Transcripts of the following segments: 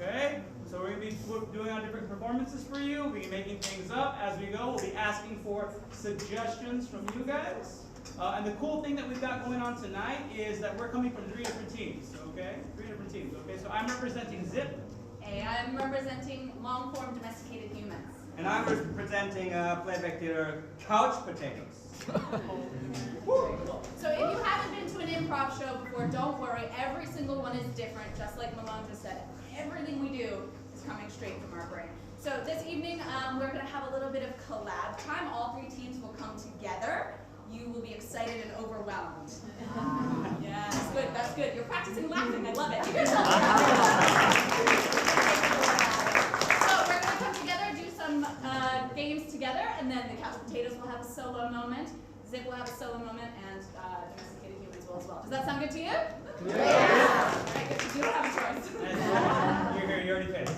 Okay? So we're going to be doing on different performances for you. We'll be making things up as we go. We'll be asking for suggestions from you guys. And the cool thing that we've got going on tonight is that we're coming from 3 different teams, okay? 3 different teams, okay? So I'm representing Zip. Hey, I'm representing long-form Domesticated Humans. And I'm representing playback theater Couch Potatoes. So if you haven't been to an improv show before, don't worry. Every single one is different, just like Malone just said. Everything we do is coming straight from our brain. So this evening, we're going to have a little bit of collab time. All 3 teams will come together. You will be excited and overwhelmed. Yeah, that's good. That's good. You're practicing laughing. I love it. So we're going to come together, do some games together, and then the Couch Potatoes will have a solo moment. Zip will have a solo moment, and Domesticated Humans will as well. Does that sound good to you? Yeah. All right, good. You don't have a choice. You're here. You already paid.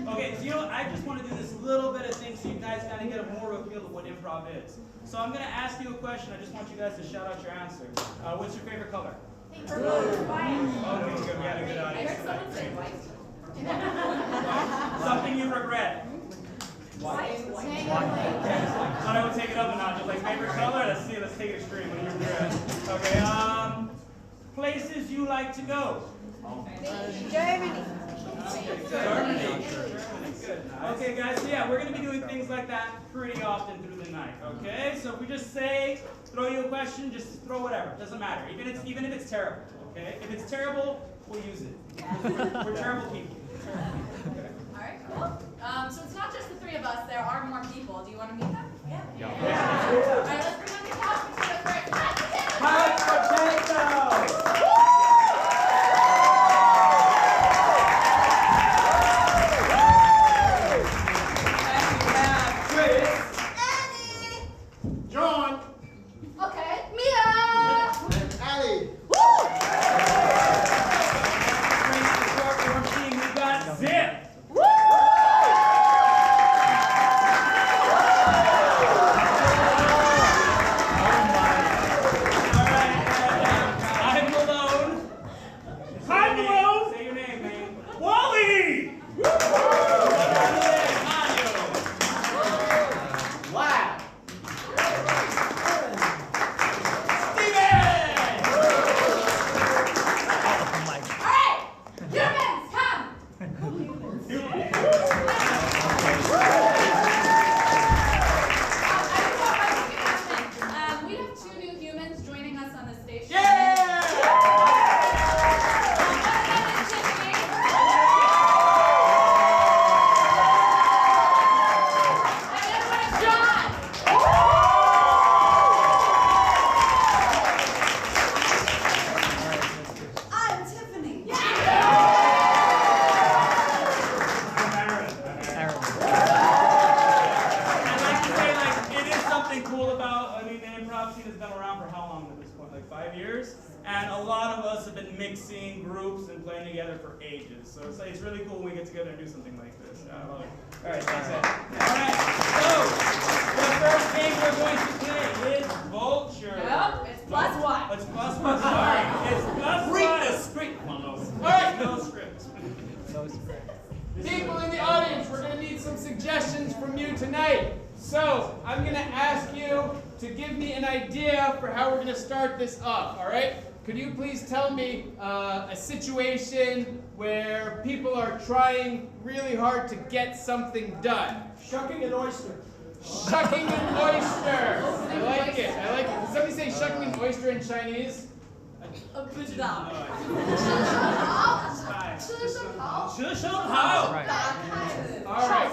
Okay, so I just want to do this little bit of thing so you guys kind of get a more of a feel of what improv is. So I'm going to ask you a question. I just want you guys to shout out your answer. What's your favorite color? Purple. White. Okay, good. We had a good I audience. heard someone say white. Something you regret. White. Thought I would take it up a notch. Like favorite color? Let's see. Let's take it extreme. What do you regret? Okay. Places you like to go. Germany. Germany. Good. Okay, guys. So yeah, we're gonna be doing things like that pretty often through the night. Okay. So if we just throw you a question, just throw whatever. Doesn't matter. Even if it's terrible. Okay. If it's terrible, we'll use it. We're terrible people. Okay. All right, cool. So it's not just the 3 of us. There are more people. Do you want to meet them? Yeah. Yeah. All right, let's bring on the Couch Potatoes first. Couch Potatoes! John. Okay, Mia. And Ali. We've got Zip. Say your name, man. Wally! Wow! Alright, humans, come! We have 2 new humans joining us on the station. Yeah! And a lot of us have been mixing groups and playing together for ages. So it's really cool when we get together and do something like this. All right, thanks, Ed. All right, so the first game we're going to play is Vulture. Yep, it's +1. It's +1, sorry. It's +1. Read the script. All right, no script. People in the audience, we're going to need some suggestions from you tonight. So, I'm going to ask you to give me an idea for how we're going to start this up, all right? Could you please tell me a situation where people are trying really hard to get something done? Shucking an oyster. Shucking an oyster. I like it. I like it. Did somebody say shucking an oyster in Chinese? Good job. All right.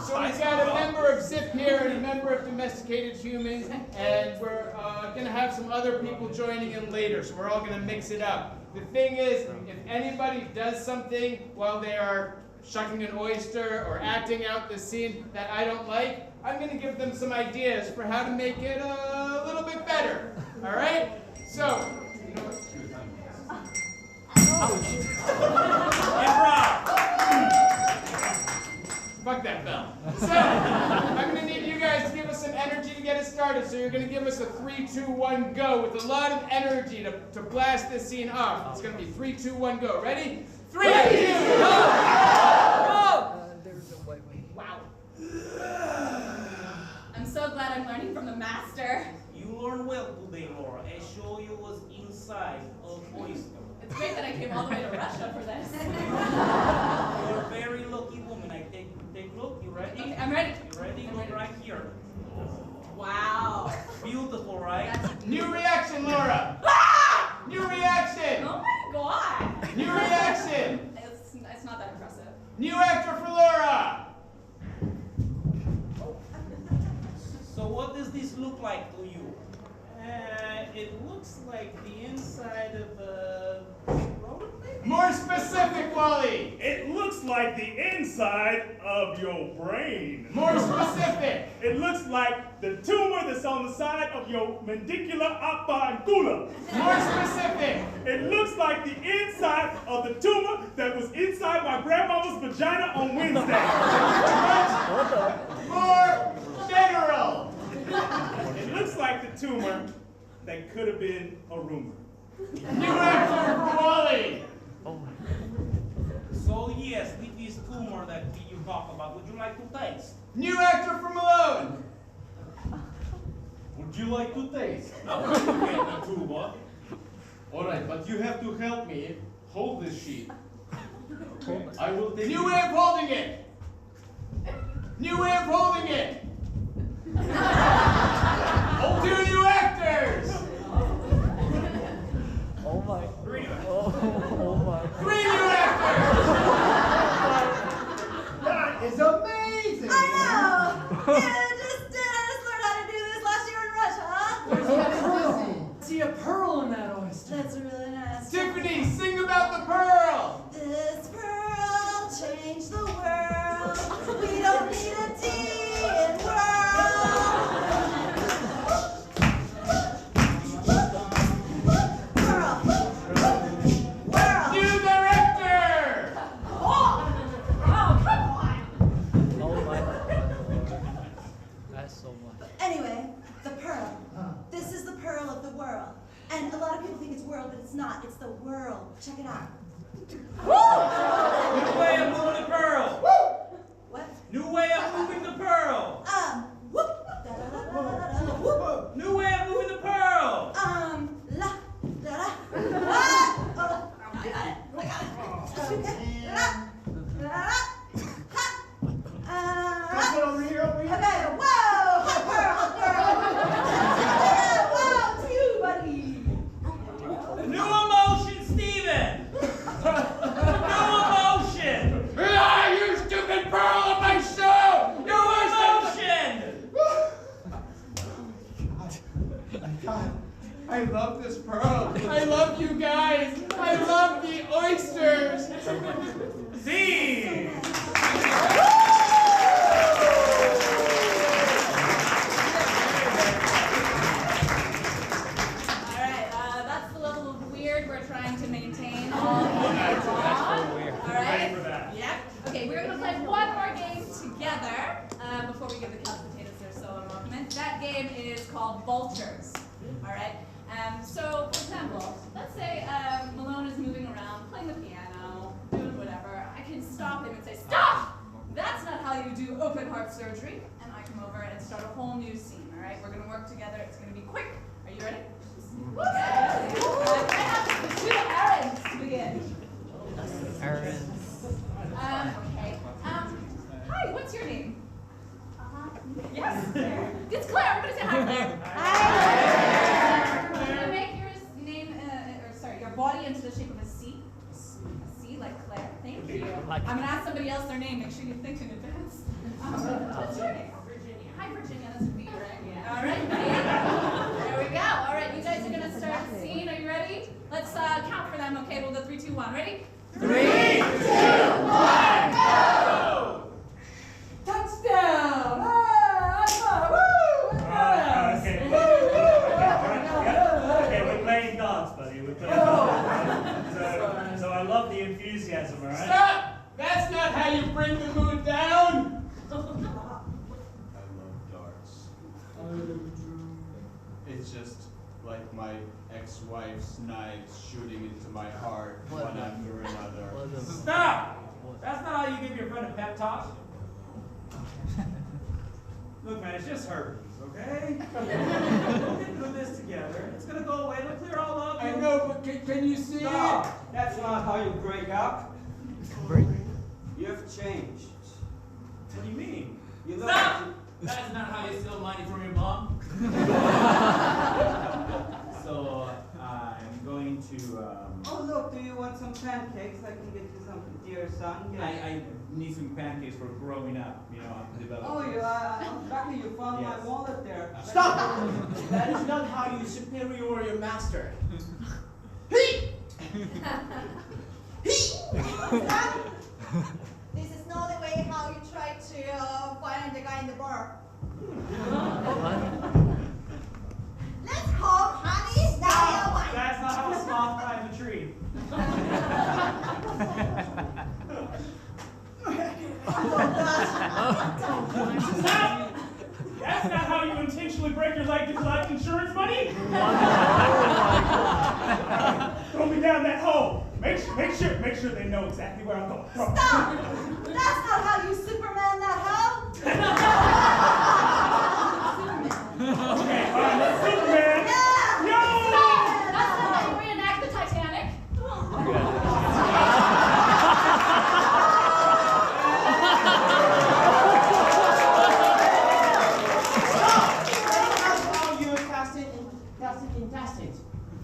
So we've got a member of Zip here and a member of Domesticated Humans, and we're going to have some other people joining in later, so we're all going to mix it up. The thing is, if anybody does something while they are shucking an oyster or acting out the scene that I don't like, I'm going to give them some ideas for how to make it a little bit better. All right? So, you know what? Improv! Fuck that bell. So, I'm going to need you guys to give us some energy to get us started. So you're going to give us a 3, 2, 1, go with a lot of energy to blast this scene off. It's going to be 3, 2, 1, go. Ready? 3, 2, New actor for Laura. So what does this look like to you? It looks like the inside of a rollerblade. More specific, Wally. It looks like the inside of your brain. More specific. It looks like the tumor that's on the side of your mandibular operculum. More specific. It looks like the inside of the tumor that was inside my grandmama's vagina on Wednesday. More general. It looks like the tumor that could have been a rumor. New actor for Wally. So yes, with this tumor that you talk about, would you like to taste? New actor for Malone. Would you like to taste? I want to get the tumor. Alright, but you have to help me hold this sheet. I will take New way of holding it. New way of holding it. Two new actors. Oh my. Three new actors. Oh my. Three new actors. That is amazing. I know! Yeah, I just learned how to do this last year in Russia. See a pearl in that oyster. That's really nice. Tiffany, sing about the pearl. This pearl changed the world. We don't need a tea in world. Pearl. World. New director. Oh, come on. Oh my. That's so much. Anyway, the pearl. This is the pearl of the world. And a lot of people think it's world, but it's not. It's the world. Check it out. New way of moving the pearl. What? New way of moving the pearl. Whoop. Da-da-da-da-da-da. Whoop. New way of moving the pearl. La. Da-da. What? Oh, I got it. Okay. Da-da. Da-da. Ha. Come over here, over here. Okay. Whoa. Hot pearl, girl. Whoa, to you, buddy. New emotion, Steven. New emotion. Ah, you stupid pearl of my show. New emotion. I love this pearl. I love you guys. I love the oysters. Scene. Alright, that's the level of weird we're trying to maintain all evening long. Alright? Yep. Okay, we're gonna play one more game together before we give the couch potatoes their solo welcome. That game is called Vultures. Alright? So, for example, let's say Malone is moving around, playing the piano, doing whatever. I can stop him and say, "Stop! That's not how you do open heart surgery." And I come over and start a whole new scene. Alright? We're gonna work together. It's gonna be quick. Are you ready? I have two errands to begin. Errands. Okay. Hi, what's your name? Yes. It's Claire. Everybody say hi, Claire. Hi. Can you make your body into the shape of a C? A C, like Claire. Thank you. I'm gonna ask somebody else their name. Make sure you think in advance. What's your name? Virginia. Hi, Virginia. That's a V, right? Yeah. All right. There we go. All right. You guys are gonna start the scene. Are you ready? Let's count for them. Okay. We'll go 3, 2, 1. Ready? 3, 2, 1, go! Touchdown! Okay, we're playing dance, buddy. We're playing dance. So I love the enthusiasm, all right? Stop! That's not how you bring the mood down. I love darts. It's just like my ex-wife's knives shooting into my heart one after another. Stop! That's not how you give your friend a pep talk. Look, man, it's just herpes, okay? We'll get through this together. It's gonna go away. It'll clear all up. I know, but can you see Stop! That's not how you break up. Break. You have changed. What do you mean? You look Stop! That's not how you steal money from your mom. So, I'm going to, Oh, look, do you want some pancakes? I can get you something. dear son? Yes. I need some pancakes for growing up, you know, I'm developing. Oh, luckily you found my wallet there. Stop! That is not how you superior your master. He! This is not the way how you try to find the guy in the bar. Let's hope, honey. Stop! That's not how a sloth climbs a tree. Stop! That's not how you intentionally break your leg to collect insurance money. Throw me down that hole. Make sure they know exactly where I'm going. Stop! That's not how you Superman that hoe. Okay, all right, let's Superman. Yeah. Yo! That's not how you reenact the Titanic.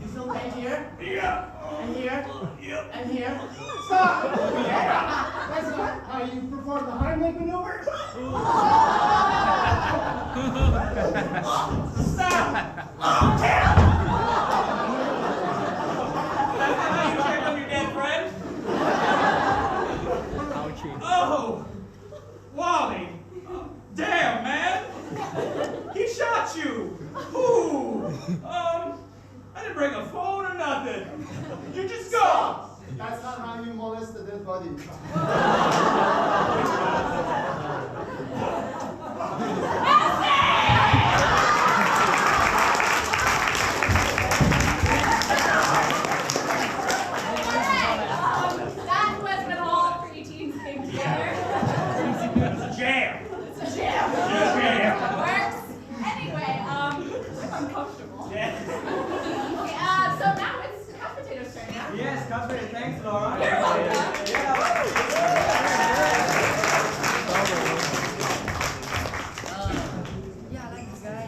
You film right here? Yeah. And here? Yep. And here? Stop! Yeah. That's not how you perform the Heimlich maneuver? Stop! That's not how you check on your dead friend. Oh, Wally! Damn, man! He shot you! Ooh! I didn't bring a phone or nothing. You just go! That's not how you molest a dead body. That was when all preteens came together. It's a jam! It's a jam. Jam! Works. Anyway, I'm uncomfortable. Yeah. Okay, so now it's couch potato's turn, yeah? Yes, Catherine, thanks, Laura. You're welcome. Yeah, I like this guy.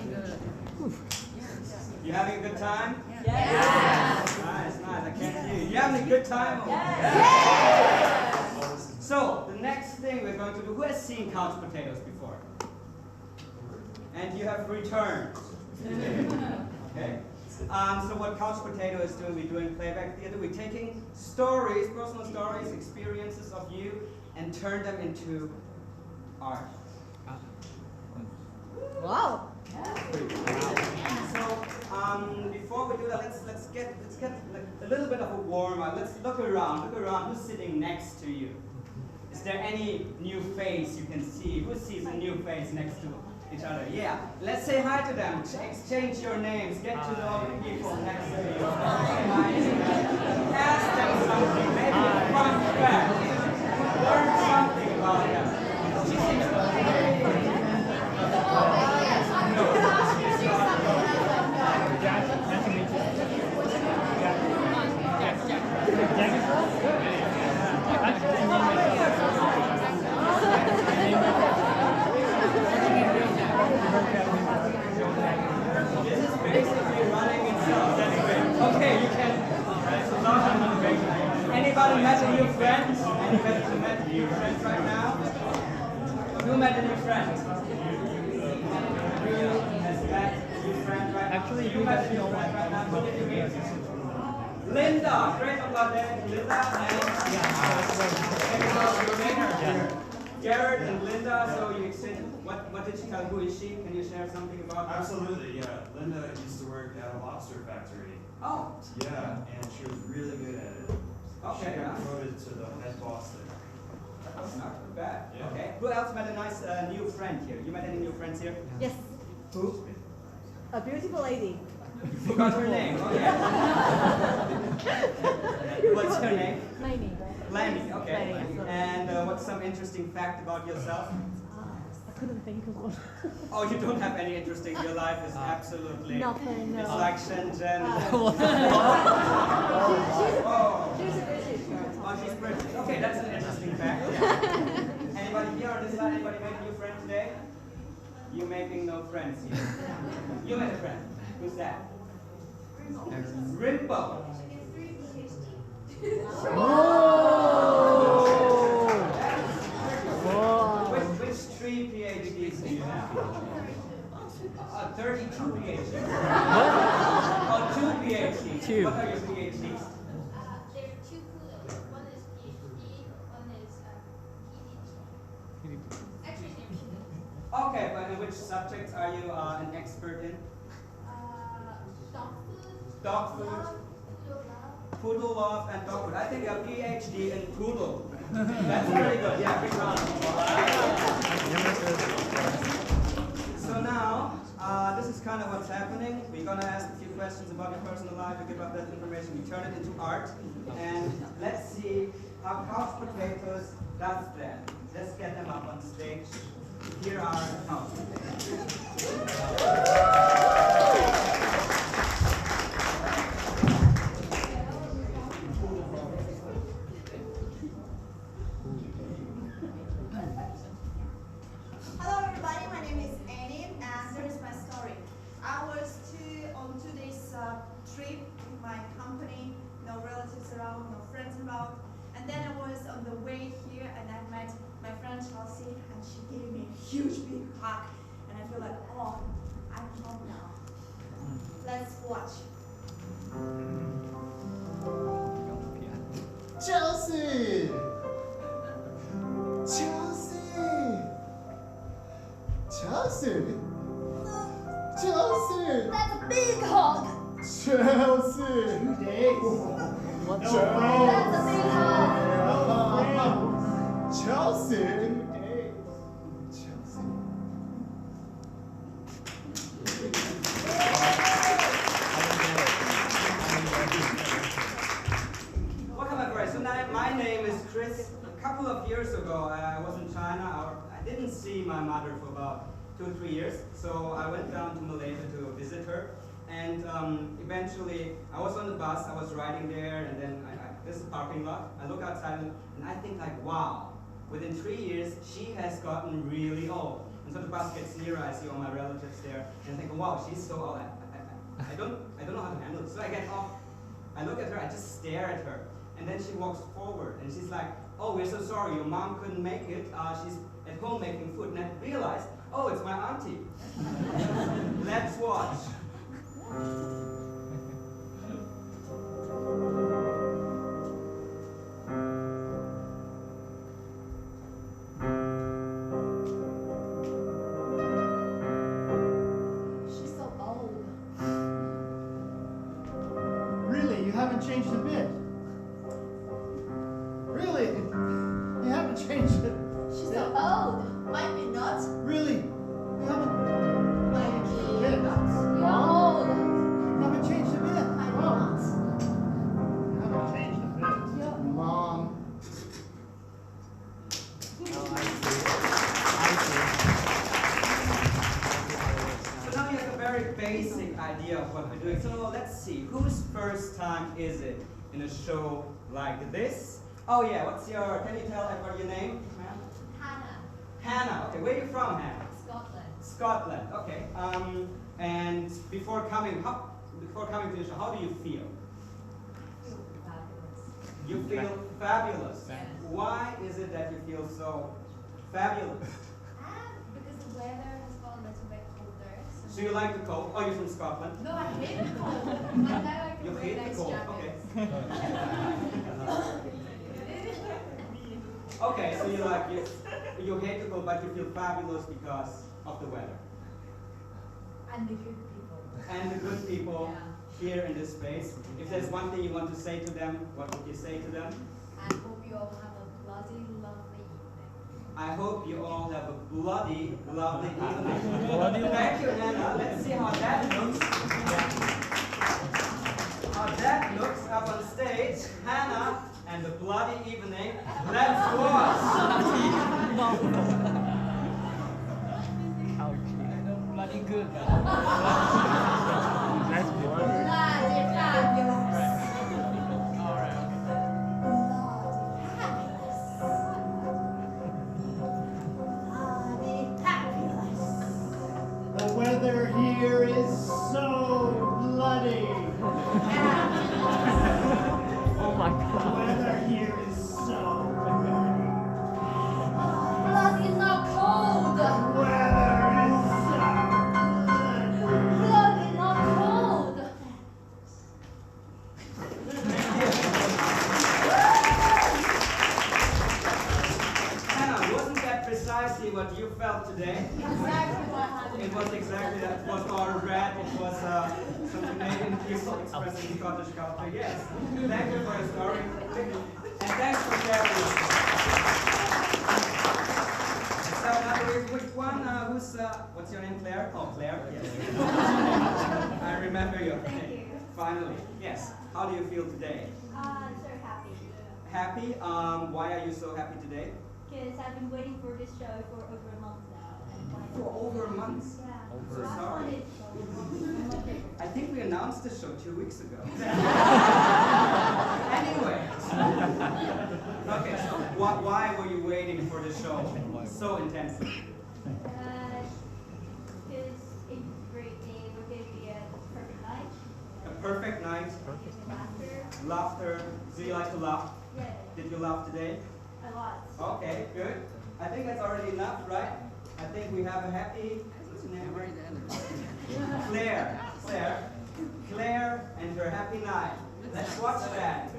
You having a good time? Yes. Nice, nice. I can't hear you. You having a good time? So, the next thing we're going to do, who has seen couch potatoes before? And you have returned. Okay. So what couch potato is doing, we're doing playback theater. We're taking stories, personal stories, experiences of you, and turn them into art. Wow. So before we do that, let's get a little bit of a warm up. Let's look around. Who's sitting next to you? Is there any new face you can see? Who sees a new face next to each other? Yeah. Let's say hi to them. Exchange your names. Get to know the people next to you. Say hi to them. Ask them something. Maybe a fun fact. Learn something about them. She seems to This is basically running itself. That's great. Okay, you can. Anybody met a new friend? Anybody met a new friend right now? Who met a new friend? You has met a new friend right now? Actually, you met a new friend right now. Who did you meet? Linda. Great about that. Linda and Garrett and Linda. So you exchanged. What did she tell? Who is she? Can you share something about her? Absolutely, yeah. Linda used to work at a lobster factory. Oh. Yeah, and she was really good at it. Okay. She got promoted to the head boss there. That's not too bad. Yeah. Okay. Who else met a nice new friend here? You met any new friends here? Yes, Who? a beautiful lady. Forgot her name. Oh yeah. What's her name? Lainey. Lanny. Okay. Lanny. And what's some interesting fact about yourself? I couldn't think of one. Oh, you don't have any interesting. Your life is absolutely. Nothing, no. It's like Shenzhen. She's a British. Oh, she's British. Okay, that's an interesting fact. Anybody here on this side? Anybody make a new friend today? You making no friends here. You met a friend. Who's that? Rimbo. Okay, but in which subjects are you an expert in? Dog food. Poodle love and dog food. I think a PhD in poodle. That's very good. Yeah, big round of applause. So now, this is kind of what's happening. We're gonna ask a few questions about your personal life. We give up that information. We turn it into art, and let's see how couch potatoes does that. Let's get them up on stage. Here are couch potatoes. Hello everybody, my name is Annie and here is my story. I was on 2 days trip with my company, no relatives around, no friends around, and then I was on the way here and I met my friend Chelsea and she gave me a huge big hug and I feel like, oh, I'm home now. Let's watch. Chelsea! Chelsea! Chelsea! Chelsea! That's a big hug! Chelsea! 2 days. What? That's a big hug! Chelsea! 2 days. Chelsea. Welcome everybody. So now, my name is Chris. A couple of years ago, I was in China. I didn't see my mother for about 2 or 3 years. So I went down to Malaysia to visit her. And eventually, I was on the bus. I was riding there, and then this is a parking lot. I look outside, and I think like, wow. Within 3 years, she has gotten really old. And so the bus gets nearer. I see all my relatives there, and I think, wow, she's so old. I don't know how to handle it. So I get off. I look at her. I just stare at her. And then she walks forward and she's like, oh, we're so sorry, your mom couldn't make it. She's at home making food. And I realized, oh, it's my auntie. Let's watch. She's so old. Really, you haven't changed a bit. Really, you haven't changed it. She's so old. Might be not. Really, you haven't Might changed a be bit. not. You're old. You haven't changed a bit. Might be not. You haven't changed a bit. Mom. So now you have a very basic idea of what we're doing. So let's see, whose first time is it in a show like this? Oh yeah, can you tell everybody your name, ma'am? Hannah, Hannah, okay, where are you from, Hannah? Scotland. Scotland, okay. And before coming to the show, how do you feel? You feel fabulous. Why is it that you feel so fabulous? Because the weather has got a little bit colder. So you like the cold? Oh, you're from Scotland? No, I hate the cold. But now I can You wear hate the nice cold, jackets. Okay, so you hate the cold, but you feel fabulous because of the weather. And the good people. And the good people here in this space. If there's one thing you want to say to them, what would you say to them? I hope you all have a bloody lovely evening. I hope you all have a bloody, lovely evening. Thank you, Hannah. Let's see how that looks. How that looks up on stage. Hannah and the bloody evening. Let's watch. Bloody good. That's bloody. Bloody fabulous. All right. Bloody fabulous. The weather here is so bloody. Oh my The god. weather here is so bloody. Bloody not cold. The weather is so bloody. Bloody not cold. Hannah, wasn't that precise? precisely what you felt today. Exactly what happened. It was exactly that. It was our red. It was some Canadian people expressing Scottish culture. Yes. Thank you for your story. And thanks for sharing it. So which one? What's your name, Claire? Oh, Claire. Yes. I remember you. Thank you. Finally. Yes. How do you feel today? So happy. Happy? Why are you so happy today? Because I've been waiting for this show for over a month now. For over a month? Yeah. So sorry. I think we announced the show 2 weeks ago. Anyway. Okay, so why were you waiting for the show so intensely? Because it's a great day. We're going to be a perfect night. A perfect night? Laughter. Laughter. Do you like to laugh? Yeah. Did you laugh today? A lot. Okay, good. I think that's already enough, right? I think we have a happy... What's your name? Claire. Claire and her happy night. Let's watch that.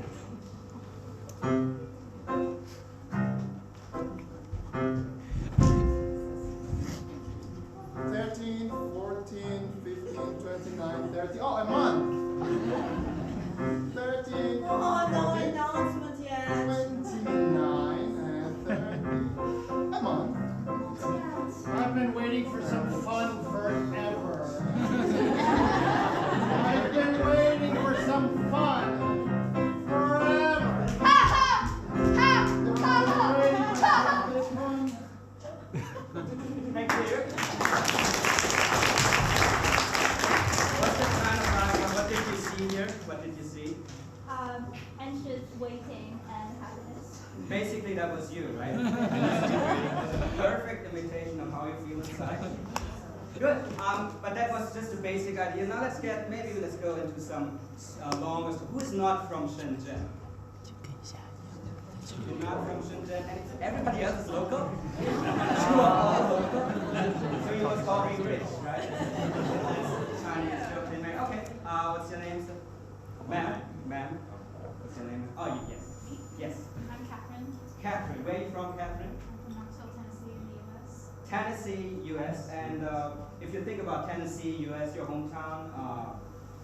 13, 14, 15, 29, 30. Oh, a month. 13, Oh, no 14, announcement yet. 29, and 30. A month. I've been waiting for some fun forever. I've been waiting for some fun forever. Thank you. What's the kind of what did you see here? What did you see? Anxious, waiting, and happiness. Basically, that was you, right? Perfect imitation of how you feel inside. Good. But that was just a basic idea. Now let's go into some longer. Who is not from Shenzhen? You're not from Shenzhen. And everybody else is local? You are all local. So you must all be rich, right? Chinese joke they make. Okay. What's your name, sir? Ma'am. Ma'am. What's your name? Oh, yes. Yes. I'm Catherine. Catherine. Where are you from, Catherine? I'm from Knoxville, Tennessee, in the U.S. Tennessee, U.S. And if you think about Tennessee, U.S., your hometown,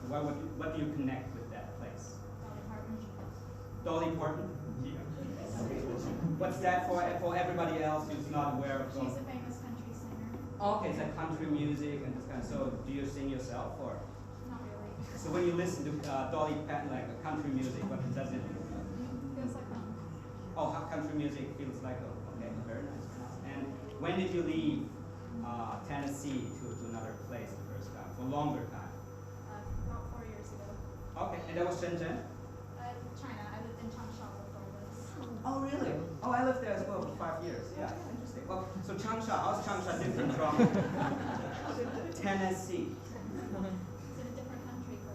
what do you connect with that place? Dolly Dolly Parton. Parton? Yeah. Okay. What's that for everybody else who's not aware of Dolly? She's a famous country singer. Okay, it's like country music and this kind of. So do you sing yourself or? Not really. So when you listen to Dolly Parton, like country music, what does it? Feels like home. Oh, how country music feels like home. Okay, very nice. And when did you leave Tennessee to another place the first time? For a longer time? About 4 years ago. Okay, and that was Shenzhen? China. I lived in Changsha before this. Oh, really? Oh, I lived there as well for 5 years. Yeah, interesting. Well, so Changsha, how's Changsha different from Tennessee? It's in a different country for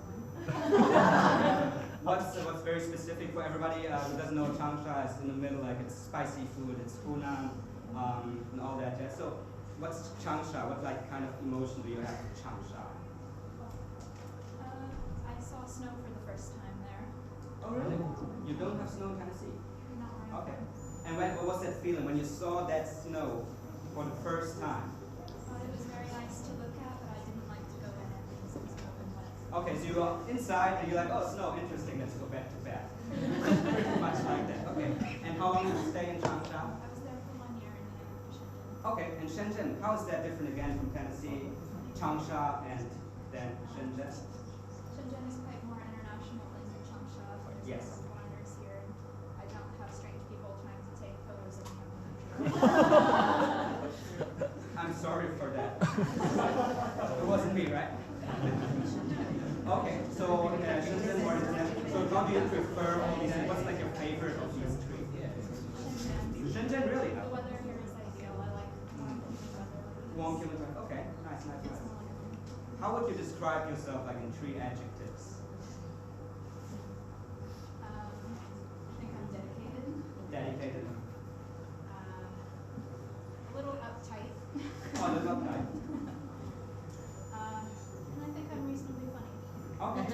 one. What's very specific for everybody who doesn't know Changsha is in the middle, like it's spicy food, it's Hunan, and all that. Yeah. So what's Changsha? What like kind of emotion do you have with Changsha? I saw snow for the first time there. Oh, really? You don't have snow in Tennessee? Not right. Okay. And what was that feeling when you saw that snow for the first time? It was very nice to look at, but I didn't like to go in it because it was open wet. Okay, so you were inside and you're like, oh, snow, interesting, let's go back to bed. Pretty much like that. Okay. And how long did you stay in Changsha? I was there for 1 year and then I went to Shenzhen. Okay, and Shenzhen, how is that different again from Tennessee, Changsha, and then Shenzhen? Shenzhen is quite more international than Changsha. There's Yes. lots of foreigners here. I don't have strange people trying to take photos of me. I'm sorry for that. It wasn't me, right? Okay, so Shenzhen or international. So how do you prefer all these? What's like your favorite of these three? Shenzhen, really? The weather here is ideal. I like warm, humid weather. Warm, humid weather. Okay, nice. How would you describe yourself like in 3 adjectives? I think I'm dedicated. Dedicated. A little uptight. Oh, the top guy. And I think I'm reasonably funny. Okay.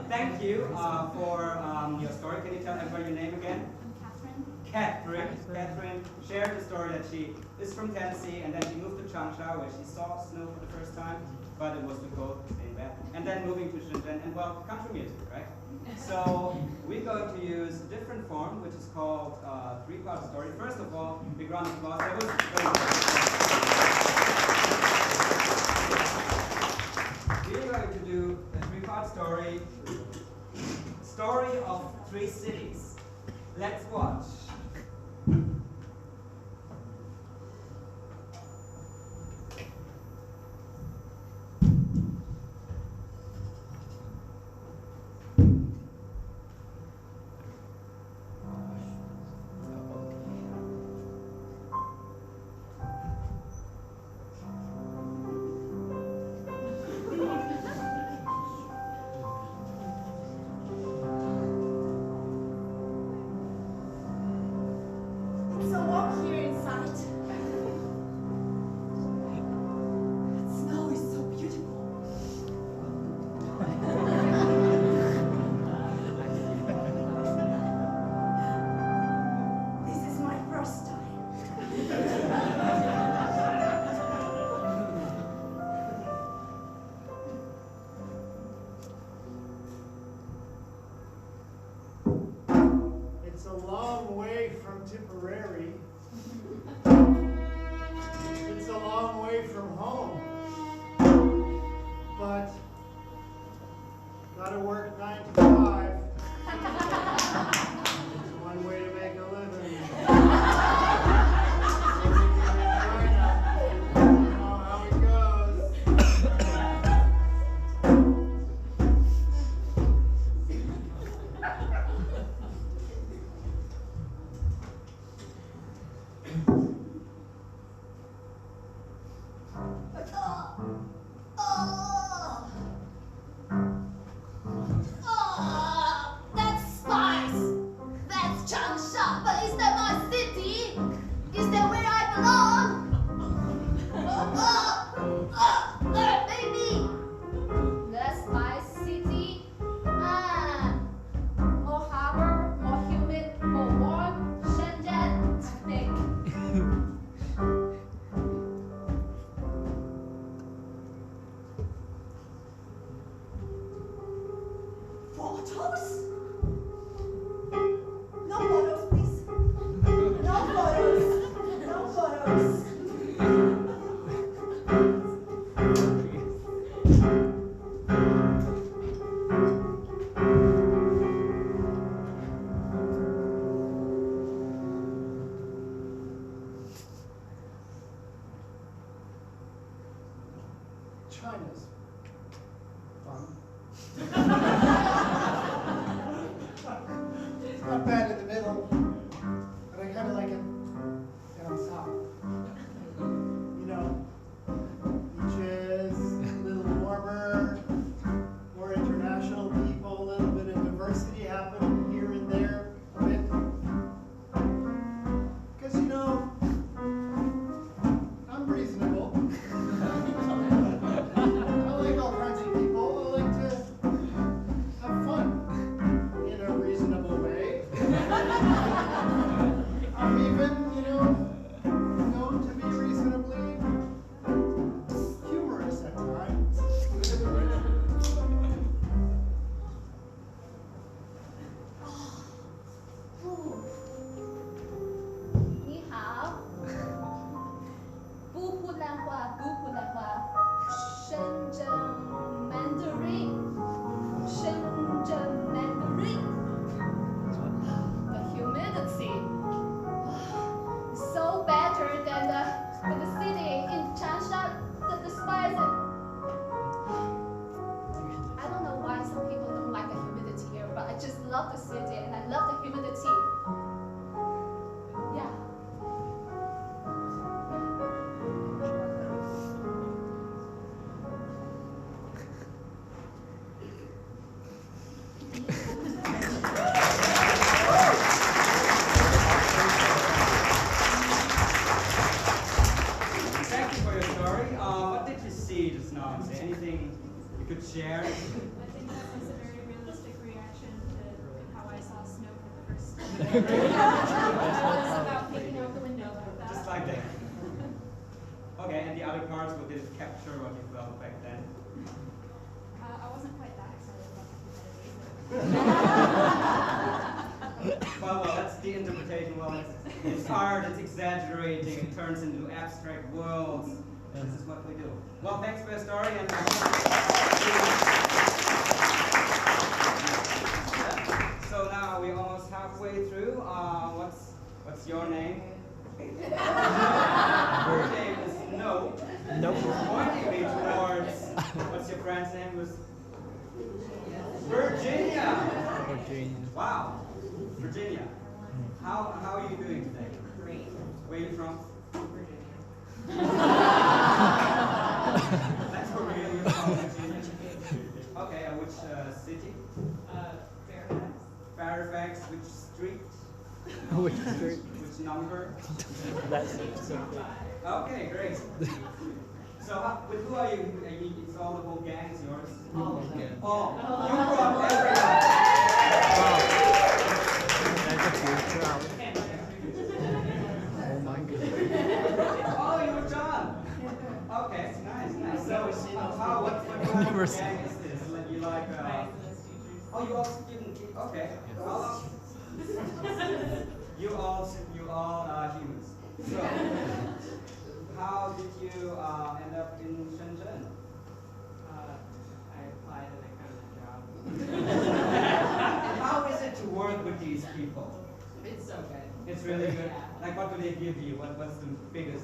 Thank you for your story. Can you tell everybody your name again? I'm Catherine. Catherine. Catherine shared the story that she is from Tennessee, and then she moved to Changsha, where she saw snow for the first time, but it was too cold to stay in bed. And then moving to Shenzhen, and well, country music, right? So we're going to use a different form, which is called three-part story. First of all, big round of applause. That was very good. We're going to do a three-part story. Story of 3 cities. Let's watch. It's a long way from Tipperary. It's a long way from home. But gotta work 9 to 5. It's one way to make a living. You know how it goes. That's spice. That's Changsha. But is that my city? Is that where I belong? Baby. That's my city. More harbor, more humid, more warm. Shenzhen, I think. Photos? No photos, please. No photos. No photos. China's fun. It's not bad in the middle, but I kind of like it down south. You know, beaches, a little warmer, more international people, a little bit of diversity happening here and there a bit. Because, you know, I'm reasonable. I like all kinds of people. I like to have fun in a reasonable way. I'm even, you know, known to be reasonably humorous at times. Ni hao. 不พูด烂话，不พูด烂话。深圳 Mandarin， 深圳 Mandarin。The humidity is so better than the city in Changsha. The spice. I don't know why some people don't like the humidity here, but I just love the city and I love the humidity. Yeah. Thank you for your story. What did you see just now? Is there anything you could share? I think that was a very realistic reaction to how I saw snow for the first time. About peeking out the window like that. Just like that. Okay, and the other parts, what did it capture what you felt back then? I wasn't quite that excited about the Well, that's the interpretation. Well, it's art, it's exaggerating, it turns into abstract worlds. This is what we do. Well, thanks for your story. And so now we're almost halfway through. What's your name? Her name is No. Nope. Pointing me towards, what's your friend's name? Was Virginia. Virginia. Wow. Virginia. How are you doing today? Great. Where are you from? Virginia. That's for real. You're from Virginia. Okay. Which city? Fairfax. Fairfax. Which street? Which street? Which number? That's it. Okay, great. So, with who are you? It's all the whole gang is yours? All of them. Oh, you brought everyone. That's a huge crowd. Oh my goodness. Oh, you were John. Okay, nice. So, what kind of gang is this? You like, oh, you all student. Okay. You all are humans. So, how did you end up in Shenzhen? I applied and I found a job. And how is it to work with these people? It's so good. It's really good. Like, what do they give you? What's the biggest